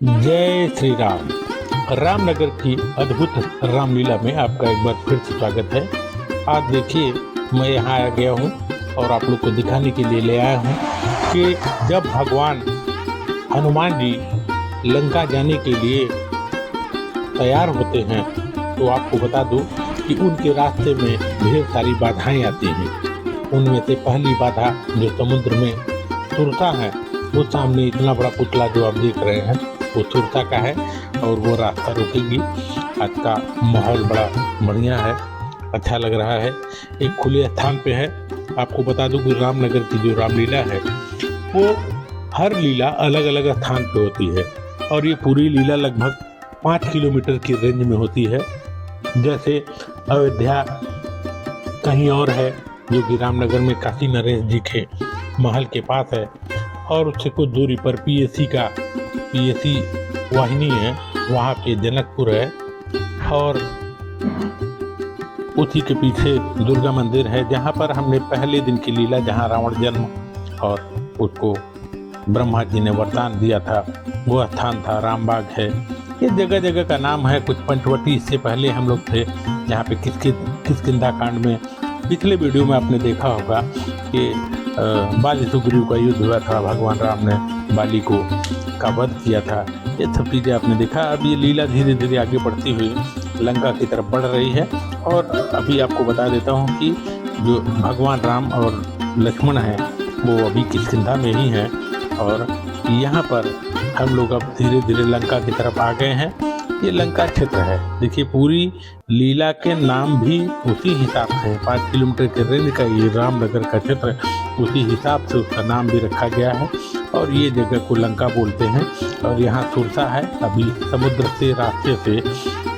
जय श्री राम। रामनगर की अद्भुत रामलीला में आपका एक बार फिर से स्वागत है। आज देखिए, मैं यहाँ आ गया हूँ और आप लोग को दिखाने के लिए ले आया हूँ कि जब भगवान हनुमान जी लंका जाने के लिए तैयार होते हैं तो आपको बता दूँ कि उनके रास्ते में ढेर सारी बाधाएं आती हैं। उनमें से पहली बाधा जो समुद्र में सुरता है, वो सामने इतना बड़ा पुतला जो आप देख रहे हैं वो सुरता का है और वो रास्ता रोकेगी। आज का माहौल बड़ा बढ़िया है, अच्छा लग रहा है, एक खुले स्थान पे है। आपको बता दूं कि रामनगर की जो रामलीला है वो हर लीला अलग अलग स्थान पे होती है और ये पूरी लीला लगभग 5 किलोमीटर की रेंज में होती है। जैसे अयोध्या कहीं और है जो कि रामनगर में काशी नरेश जी के महल के पास है और उससे कुछ दूरी पर पीएसी वाहिनी है, वहाँ पे जनकपुर है और उसी के पीछे दुर्गा मंदिर है जहाँ पर हमने पहले दिन की लीला, जहाँ रावण जन्म और उसको ब्रह्मा जी ने वरदान दिया था, वो स्थान था। रामबाग है, ये जगह जगह का नाम है। कुछ पंचवटी इससे पहले हम लोग थे जहाँ पे किष्किंधा कांड में पिछले वीडियो में आपने देखा होगा कि बाली सुग्रीव का युद्ध हुआ था, भगवान राम ने बाली को का वध किया था। ये सब चीज़ें आपने देखा। अब ये लीला धीरे धीरे आगे बढ़ती हुई लंका की तरफ बढ़ रही है और अभी आपको बता देता हूँ कि जो भगवान राम और लक्ष्मण हैं वो अभी किष्किंधा में ही हैं और यहाँ पर हम लोग अब धीरे धीरे लंका की तरफ आ गए हैं। ये लंका क्षेत्र है। देखिए, पूरी लीला के नाम भी उसी हिसाब से 5 किलोमीटर के रेंज का ये रामनगर का क्षेत्र, उसी हिसाब से उसका नाम भी रखा गया है और ये जगह को लंका बोलते हैं। और यहाँ सुरसा है। अभी समुद्र से रास्ते से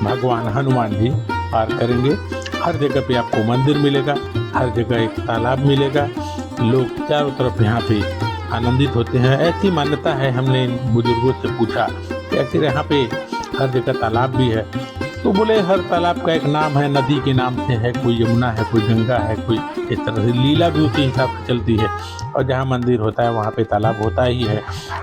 भगवान हनुमान जी पार करेंगे। हर जगह पे आपको मंदिर मिलेगा, हर जगह एक तालाब मिलेगा। लोग चारों तरफ यहाँ पे आनंदित होते हैं। ऐसी मान्यता है, हमने इन बुजुर्गों से पूछा कि आखिर यहाँ पे हर जगह तालाब भी है, तो बोले हर तालाब का एक नाम है, नदी के नाम से है, कोई यमुना है, कोई गंगा है, कोई इस तरह से लीला भी उसी हिसाब से चलती है। और जहाँ मंदिर होता है वहाँ पे तालाब होता ही है,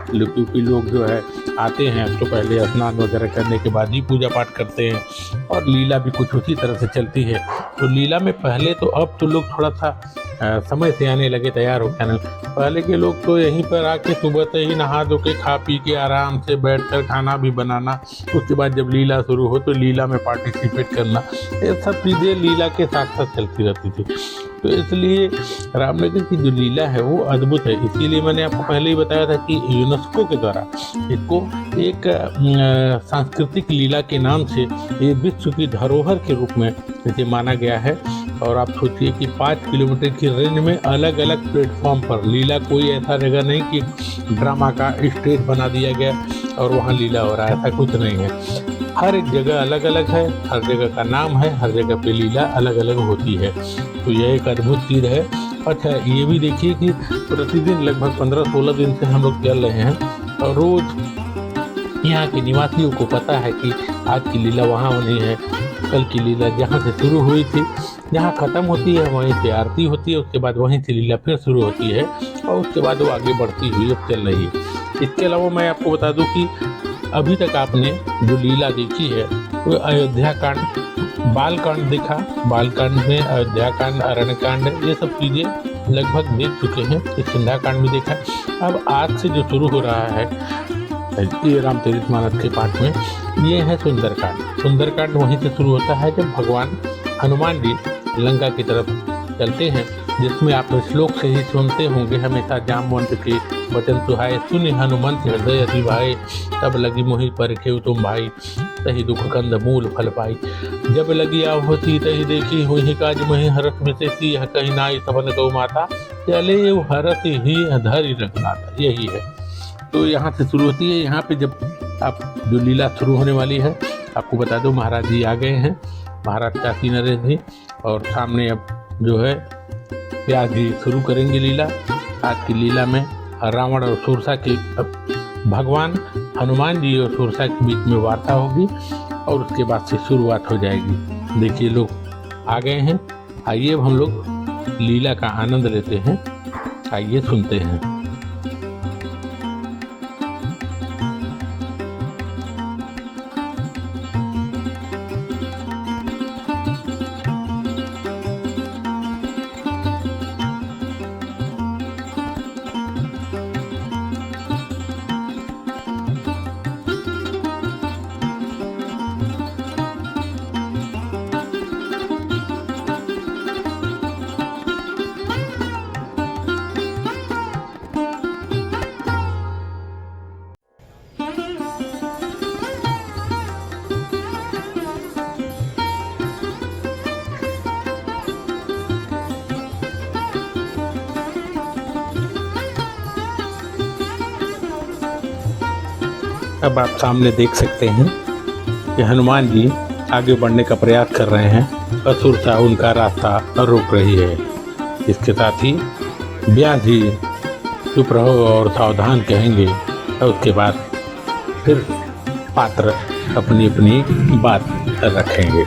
क्योंकि लोग जो है आते हैं तो पहले स्नान वगैरह करने के बाद ही पूजा पाठ करते हैं और लीला भी कुछ उसी तरह से चलती है। तो लीला में पहले तो, अब तो लोग थोड़ा सा समय से आने लगे, तैयार होकर आने। पहले के लोग तो यहीं पर आके सुबह से ही नहा धो के खा पी के आराम से बैठकर खाना भी बनाना, उसके बाद जब लीला शुरू हो तो लीला में पार्टिसिपेट करना, ये सब चीज़ें लीला के साथ साथ चलती रहती थी। तो इसलिए रामनगर की जो लीला है वो अद्भुत है। इसीलिए मैंने आपको पहले ही बताया था कि यूनेस्को के द्वारा इसको एक सांस्कृतिक लीला के नाम से ये विश्व की धरोहर के रूप में इसे माना गया है। और आप सोचिए कि 5 किलोमीटर की रेंज में अलग अलग प्लेटफॉर्म पर लीला, कोई ऐसा जगह नहीं कि ड्रामा का स्टेज बना दिया गया और वहाँ लीला हो रहा है, ऐसा कुछ नहीं है। हर एक जगह अलग अलग है, हर जगह का नाम है, हर जगह पे लीला अलग अलग होती है। तो यह एक अद्भुत चीज़ है। अच्छा, ये भी देखिए कि प्रतिदिन लगभग 15-16 दिन से हम लोग चल रहे हैं और रोज़ यहाँ के निवासियों को पता है कि आज की लीला वहाँ होनी है, कल की लीला जहाँ से शुरू हुई थी, जहाँ ख़त्म होती है वहीं से आरती होती है, उसके बाद वहीं से लीला फिर शुरू होती है और उसके बाद वो आगे बढ़ती हुई अब चल रही है। इसके अलावा मैं आपको बता दूं कि अभी तक आपने जो लीला देखी है वो अयोध्या कांड, बाल कांड देखा, बाल कांड में अयोध्या कांड, अरण्य कांड, ये सब चीज़ें लगभग देख चुके हैं। किष्किंधा कांड भी देखा। अब आज से जो शुरू हो रहा है ये रामचरितमानस के पाठ में, ये है सुंदरकांड। सुंदरकांड वहीं से शुरू होता है जब भगवान हनुमान जी लंका की तरफ चलते हैं, जिसमें आप श्लोक से ही सुनते होंगे हमेशा, जामवंत के वचन सुहाए, सुनि हनुमंत हृदय अति भाए, तब लगी मोहि परखेउ तुम भाई, तहि दुख कंद मूल फल पाई, जब लगी आहुति तहि देखी हुई काज मोहि हरस विशेषी, यह कही नाई सपन गौ माता, चले हरस ही धरि रघुनाथा। यही है। तो यहाँ से शुरू होती है। यहाँ पे जब आप जो लीला शुरू होने वाली है, आपको बता दो महाराज जी आ गए हैं, महाराज काशी नरेश जी, और सामने अब जो है व्यास जी शुरू करेंगे लीला। आज की लीला में रावण और सुरसा की, भगवान हनुमान जी और सुरसा के बीच में वार्ता होगी और उसके बाद से शुरुआत हो जाएगी। देखिए, लोग आ गए हैं। आइए अब हम लोग लीला का आनंद लेते हैं। आइए सुनते हैं। अब आप सामने देख सकते हैं कि हनुमान जी आगे बढ़ने का प्रयास कर रहे हैं और सुरसा उनका रास्ता रोक रही है। इसके साथ ही व्यास जी चुप रहो और सावधान कहेंगे और उसके बाद फिर पात्र अपनी अपनी बात रखेंगे।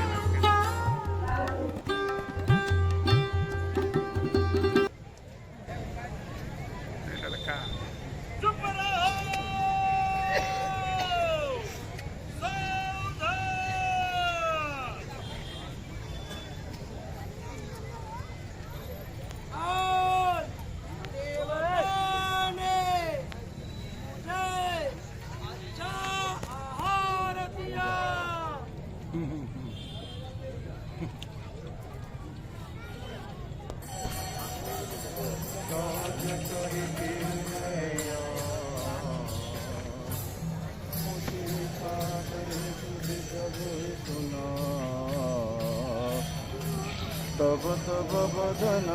तब तब बदन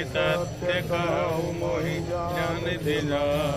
सत्य कहूँ मोहि जान दिलाई।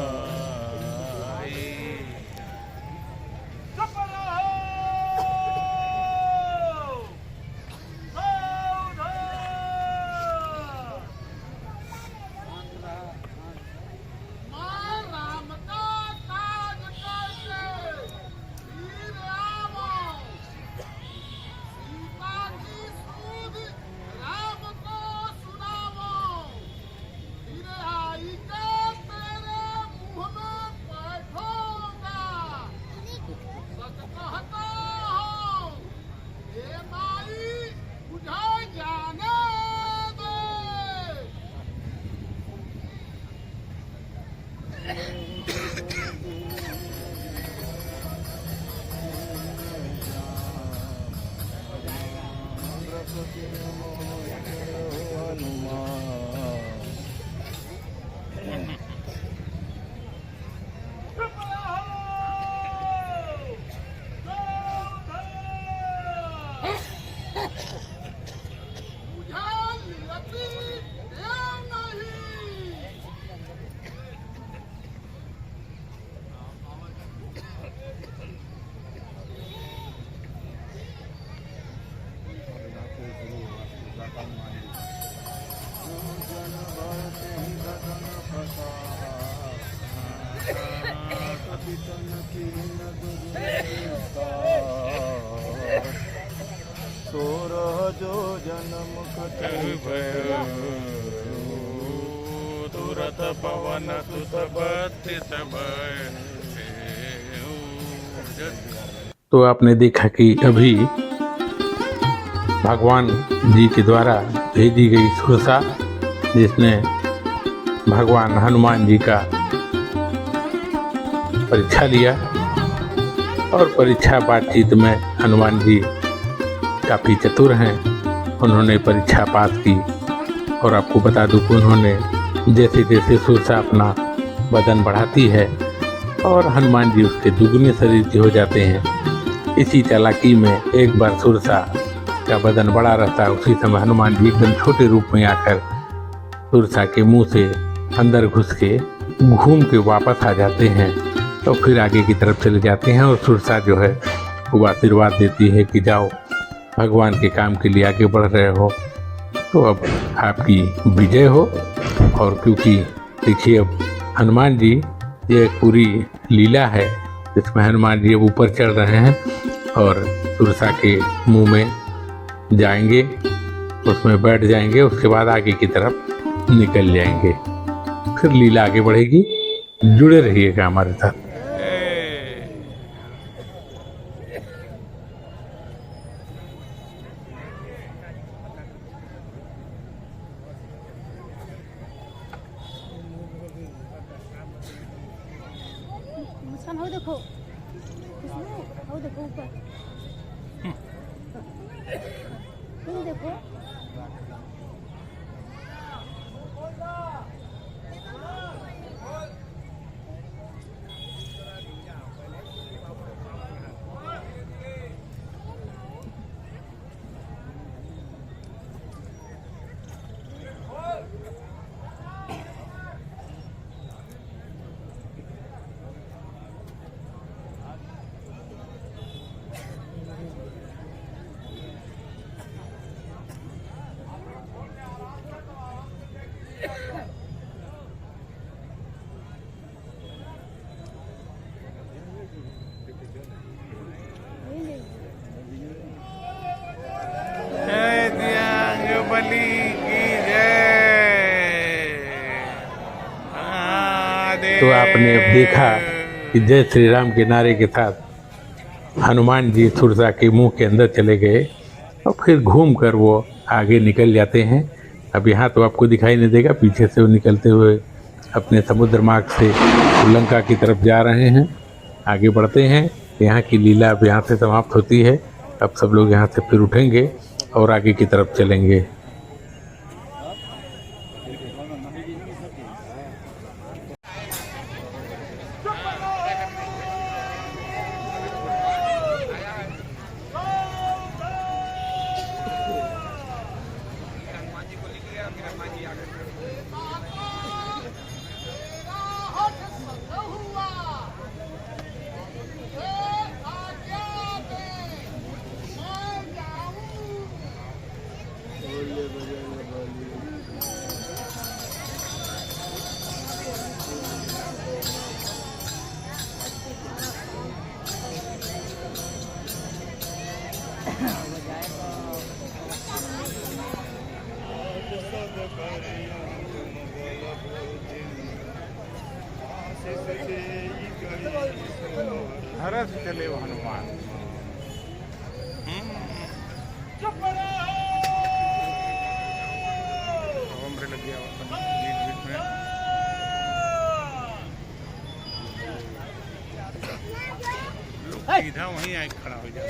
जो जन्म तुरत पवन सुत बत्तीस। तो आपने देखा कि अभी भगवान जी के द्वारा भेजी गई सुरसा, जिसने भगवान हनुमान जी का परीक्षा लिया और परीक्षा बातचीत में हनुमान जी काफ़ी चतुर हैं। उन्होंने परीक्षा पास की और आपको बता दूं कि उन्होंने जैसे जैसे सुरसा अपना बदन बढ़ाती है और हनुमान जी उसके दुगने शरीर के हो जाते हैं। इसी चालाकी में एक बार सुरसा का बदन बड़ा रहता है, उसी समय हनुमान जी एकदम छोटे रूप में आकर सुरसा के मुंह से अंदर घुस के घूम के वापस आ जाते हैं तो फिर आगे की तरफ चले जाते हैं और सुरसा जो है वो आशीर्वाद देती है कि जाओ, भगवान के काम के लिए आगे बढ़ रहे हो तो अब आपकी विजय हो। और क्योंकि देखिए अब हनुमान जी ये पूरी लीला है जिसमें हनुमान जी अब ऊपर चढ़ रहे हैं और सुरसा के मुंह में जाएंगे, उसमें बैठ जाएंगे, उसके बाद आगे की तरफ निकल जाएंगे। फिर लीला आगे बढ़ेगी। जुड़े रहिएगा हमारे साथ। मुस्कान हो देखो, हो देखो ऊपर, देखो तो आपने अब देखा कि जय श्री राम के नारे के साथ हनुमान जी सुरसा के मुंह के अंदर चले गए और फिर घूम कर वो आगे निकल जाते हैं। अब यहाँ तो आपको दिखाई नहीं देगा, पीछे से वो निकलते हुए अपने समुद्र मार्ग से लंका की तरफ जा रहे हैं, आगे बढ़ते हैं। यहाँ की लीला अब यहाँ से समाप्त होती है। अब सब लोग यहाँ से फिर उठेंगे और आगे की तरफ चलेंगे। हरस चले वो हनुमान। हमरे लग गया बीच बीच में। लोग सीधा वहीं आके खड़ा हो जाए।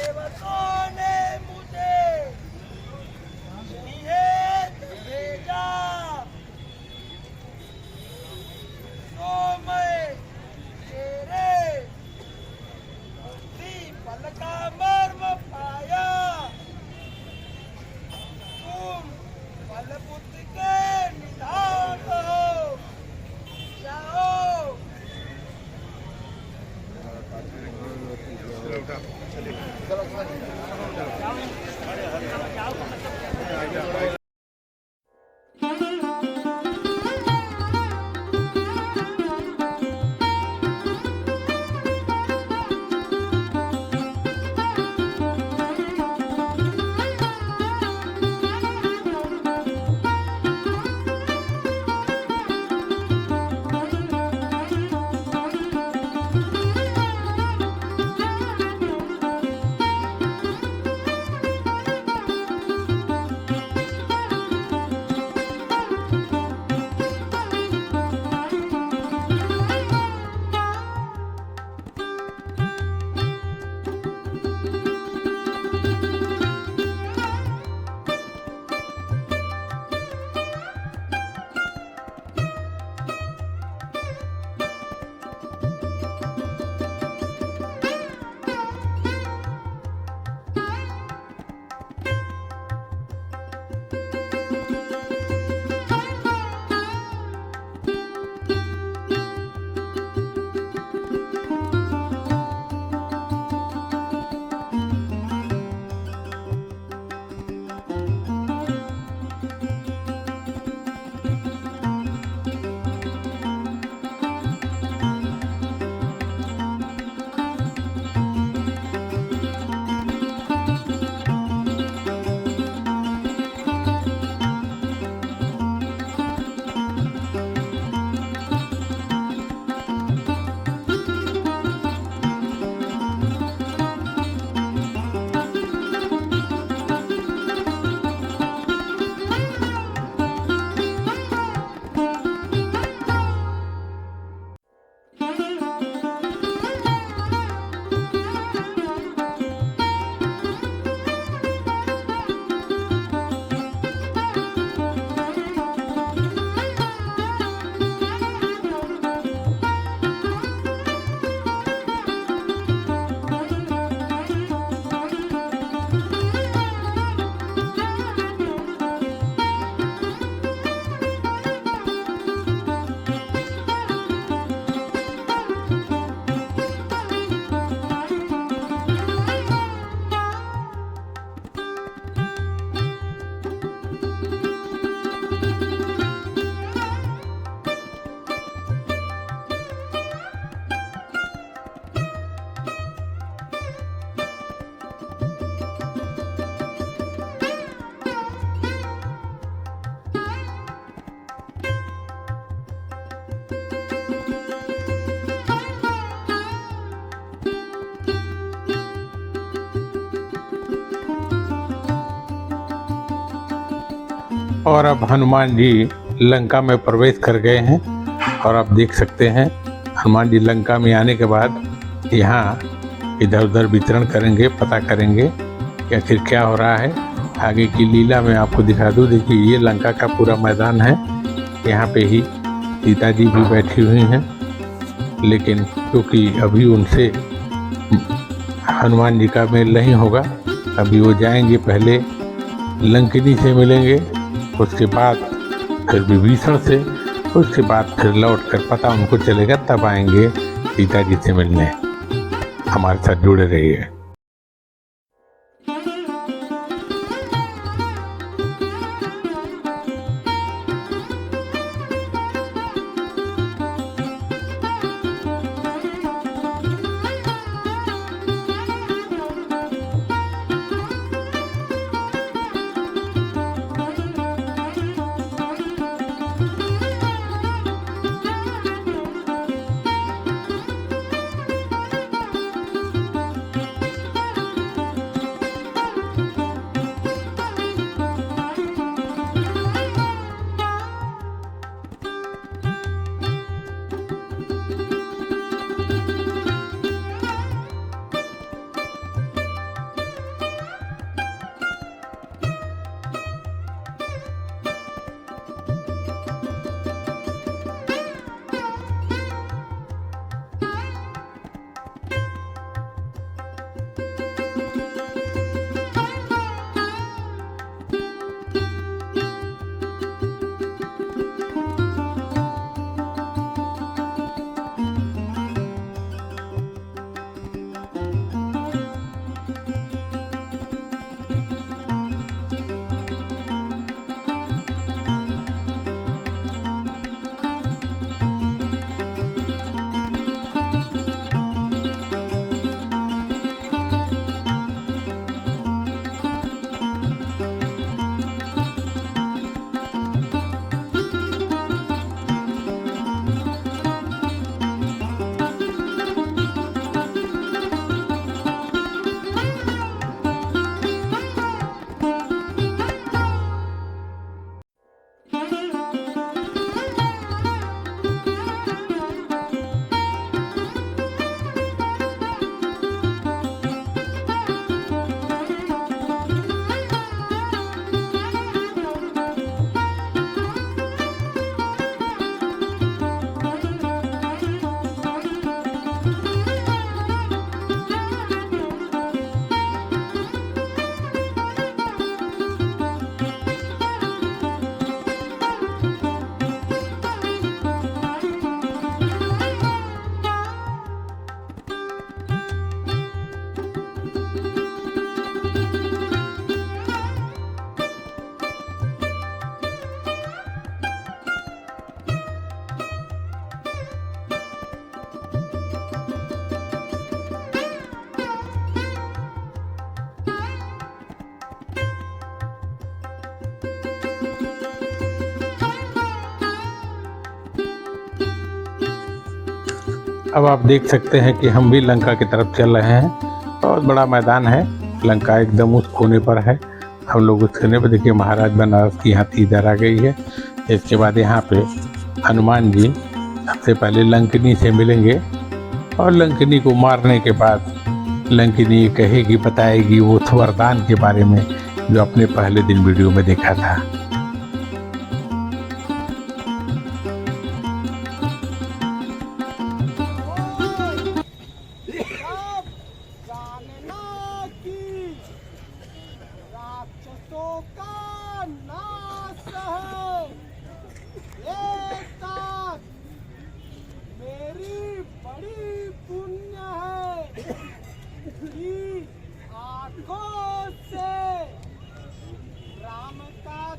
और अब हनुमान जी लंका में प्रवेश कर गए हैं। और आप देख सकते हैं हनुमान जी लंका में आने के बाद यहाँ इधर उधर विचरण करेंगे, पता करेंगे कि आखिर क्या हो रहा है। आगे की लीला में आपको दिखा दूँ। देखिए ये लंका का पूरा मैदान है, यहाँ पे ही सीता जी भी बैठी हुई हैं, लेकिन क्योंकि अभी उनसे हनुमान जी का मेल नहीं होगा, अभी वो जाएंगे, पहले लंकिनी से मिलेंगे, उसके बाद फिर विभीषण से, उसके बाद फिर लौट कर पता उनको चलेगा, तब आएंगे सीता जी से मिलने। हमारे साथ जुड़े रहिए। अब आप देख सकते हैं कि हम भी लंका की तरफ चल रहे हैं। बहुत बड़ा मैदान है, लंका एकदम उस कोने पर है। हम लोग उस कोने पर देखिए महाराज बनारस की हाथी इधर आ गई है। इसके बाद यहाँ पे हनुमान जी सबसे पहले लंकिनी से मिलेंगे और लंकिनी को मारने के बाद लंकिनी कहेगी, बताएगी वो वरदान के बारे में जो आपने पहले दिन वीडियो में देखा था। आंखों से राम का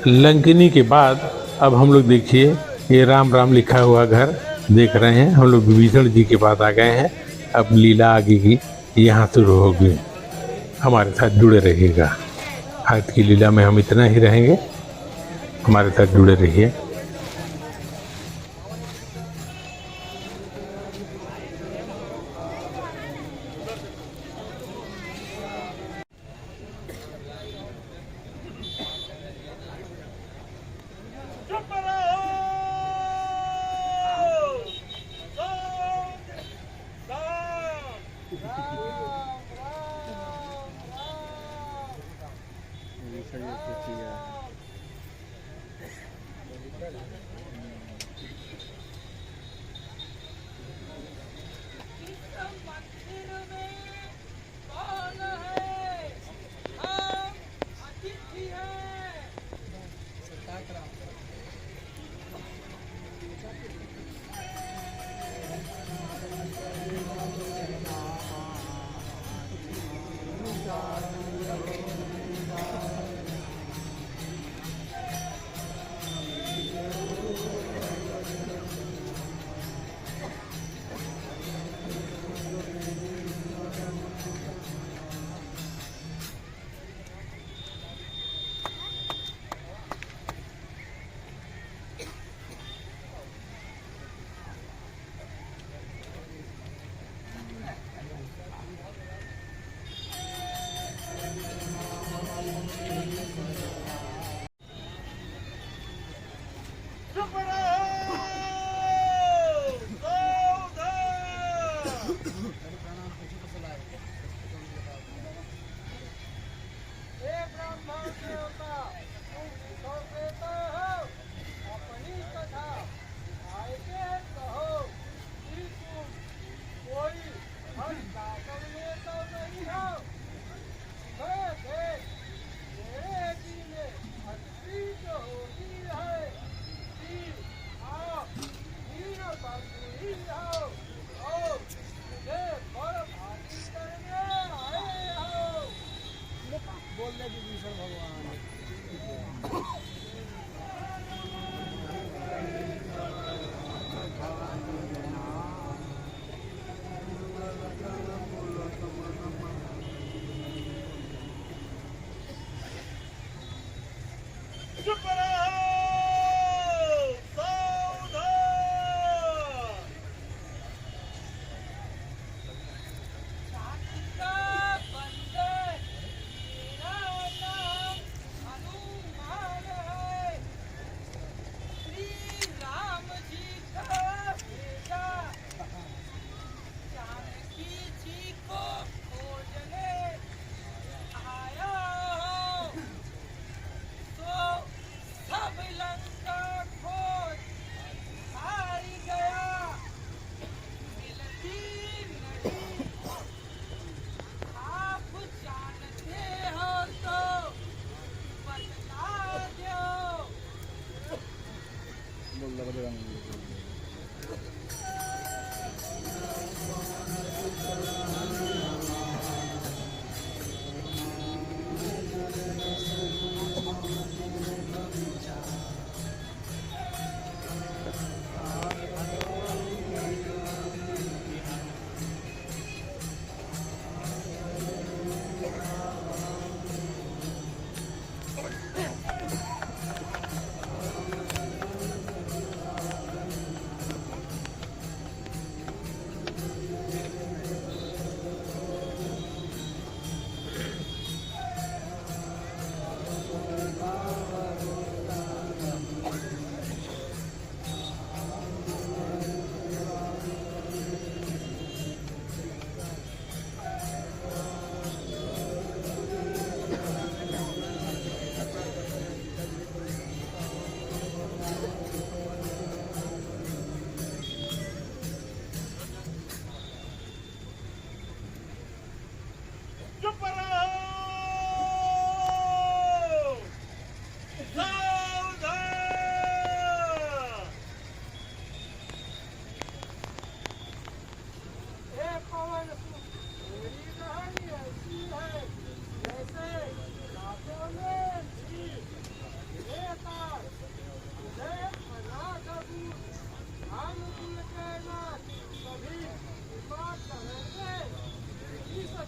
लंकिनी के बाद अब हम लोग देखिए ये राम राम लिखा हुआ घर देख रहे हैं। हम लोग विभीषण जी के पास आ गए हैं। अब लीला आगे की यहाँ शुरू होगी। हमारे साथ जुड़े रहिएगा। आज की लीला में हम इतना ही रहेंगे। हमारे साथ जुड़े रहिए।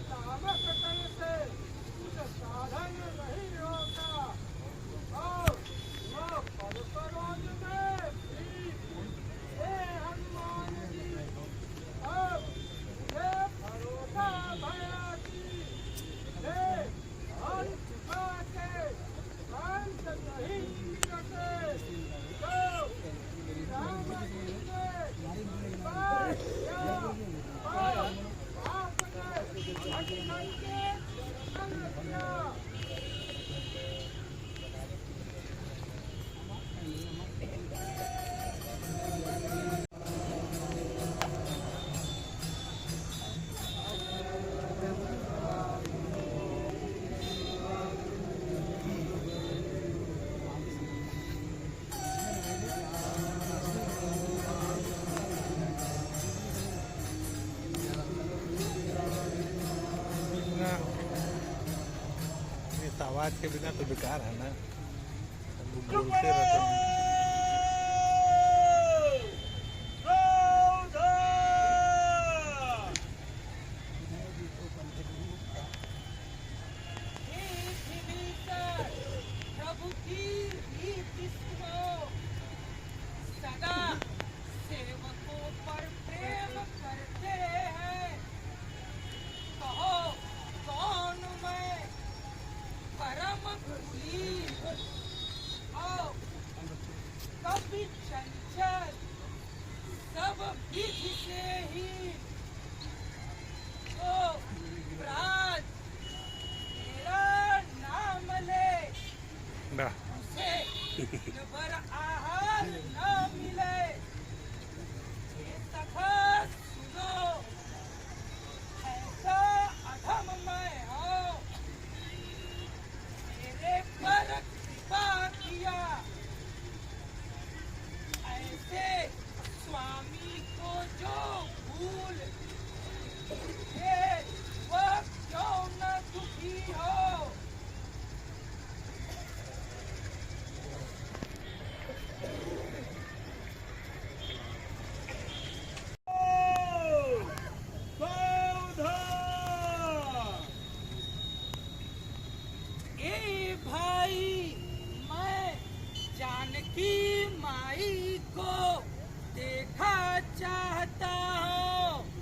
तामस तन से कुछ साधन नहीं होता और वह पर्वतराज में भी हे हनुमान जी अब मुझे भरोसा भया कि हे हर चुका के अंत नहीं गिरते तो राम जी ने बात किया और आपने भटकन के दर्शन किया। बिना इस आवाज के बिना तो बेकार है ना, लोग बोलते रहते हैं। प्रभु की रीति सुनो, सदा सेवकों पर प्रेम करते हैं। कहो कौन मैं परम कुलीन और कभी चंचल, सब विधि से ही तो राज मेरा नाम ले, ना उसे दिन भर आहार न मिले। ये सखा सुनो, ऐसा अधम मैं हूँ, मेरे पर कृपा किया। ऐसे स्वामी को जो भूल ये वह क्यों न दुखी हो। ए भाई, मैं जानकी माई को देखा चाहता हूँ।